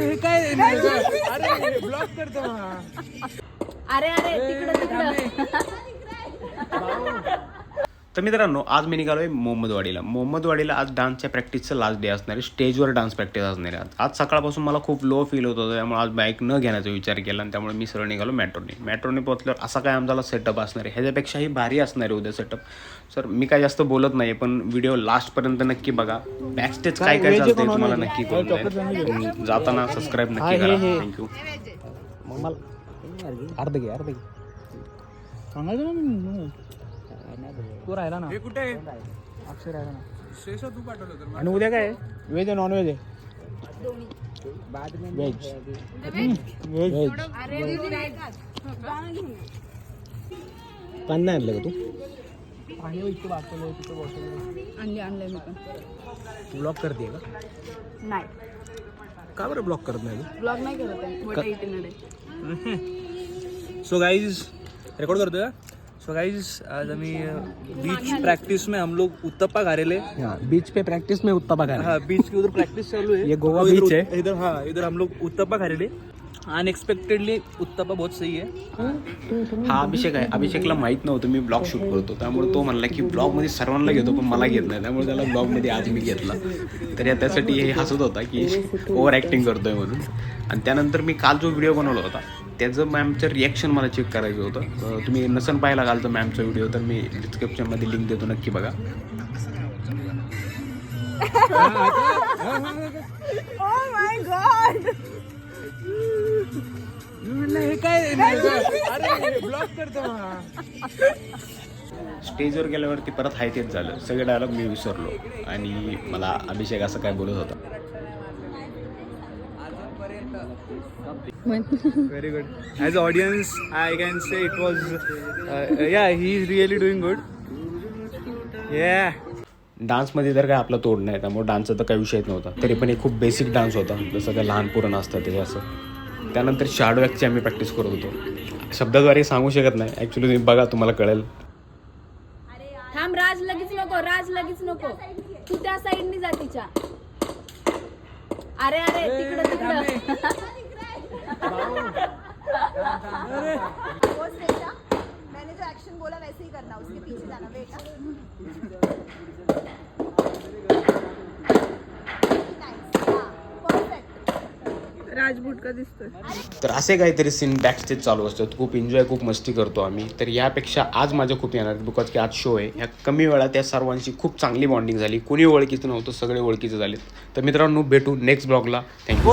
हे काय अरे ब्लॉक करतो अरे अरे तिकडं तर मित्रांनो, आज मी निघालोय मोहम्मदवाडीला आज डान्सच्या प्रॅक्टिसचं लास्ट डे असणार आहे. स्टेजवर डान्स प्रॅक्टिस असणार आहे. आज सकाळपासून मला खूप लो फील होत होतं, त्यामुळे आज बाईक न घेण्याचा विचार केला आणि त्यामुळे मी सरळ निघालो मेट्रोने पोहोचल्यावर असा काय आमचा सेटअप असणार आहे, ह्याच्यापेक्षाही भारी असणार आहे उद्या सेटअप. सर मी काय जास्त बोलत नाही, पण व्हिडिओ लास्टपर्यंत नक्की बघा. बॅकस्टेज काय काय चालतंय तुम्हाला नक्की कळून जाताना सबस्क्राईब नक्की करा. थँक्यू. अर्ध घे सांगायचं ना तू राहिला ना. हे कुठे अक्षर राहिला ना. शेष तू पाठवलं तर. आणि उद्या काय व्हेज आहे नॉन व्हेज आहे? Veg veg. पाणी नाही आणलं का तू? पाणी इतकं वाचवलं तिथं बसवलं. आणलंय मी पण. ब्लॉक करते का? नाही. का बरं ब्लॉक करत नाही? ब्लॉग नहीं करते. सो गाइज रिकॉर्ड करते का? सो गाइज आज हमें बीच प्रैक्टिस में हम लोग उत्तप्पा खा रहे हैं. बीच पे प्रॅक्टिस में उत्तपा खा रहे हैं. हाँ, बीच के उधर प्रैक्टिस चालू है. ये गोवा बीच है. इधर हाँ, इधर हम लोग उत्तप्पा खा रहे हैं. अनएक्सपेक्टेडली उत्तप्पा बहुत सही है. हा अभिषेक आहे. अभिषेकला माहित नव्हतं मी ब्लॉग शूट करतो, त्यामुळे तो म्हणला की ब्लॉगमध्ये सर्वांना घेतो पण मला घेत नाही, त्यामुळे त्याला ब्लॉगमध्ये आज मी घेतला. तर त्यासाठी हे हसत होता की ओव्हर ॲक्टिंग करतोय म्हणून. आणि त्यानंतर मी काल जो व्हिडिओ बनवला होता त्याचं मॅमचं रिॲक्शन मला चेक करायचं होतं. तुम्ही नसन पाहायला कालचं मॅमचा व्हिडिओ तर मी डिस्क्रिप्शनमध्ये लिंक देतो, नक्की बघा. हे काय ब्लॉक करतो. स्टेजवर गेल्यावरती परत हाय तेच झालं. सगळे डायलॉग मी विसरलो आणि मला अभिषेक असं काय बोलत होता. Very good. As audience, I can say it was, yeah, he is really doing good. Yeah. डान्समध्ये तर काय आपला तोड नाही, त्यामुळे डान्सचा तर काही विषयच नव्हता. तरी पण एक खूप बेसिक डान्स होता, जसं काय लहान पोरं असतं ते असं. त्यानंतर शॅडो ॲक्टची आम्ही प्रॅक्टिस करत होतो. शब्दाद्वारे सांगू शकत नाही, ॲक्च्युली तुम्ही बघा तुम्हाला कळेल. थांब, राज लगेच नको. तू त्या साईडनी जा तिच्या. अरे अरे तिकडं मैंने जो एक्शन बोला वैसे ही करना, उसके पीछे जाना. बेटा राजबूट का दिसतोय. तर असे काहीतरी सीन बॅकस्टेज चालू असतात. खूप एन्जॉय, खूप मस्ती करतो आम्ही. तर यापेक्षा आज माझ्या खूप येणार, बिकॉज की आज शो आहे. ह्या कमी वेळात त्या सर्वांशी खूप चांगली बॉन्डिंग झाली. कोणी ओळखीचं नव्हतं, सगळे ओळखीचं झाले. तर मित्रांनो, भेटू नेक्स्ट ब्लॉगला. थँक्यू.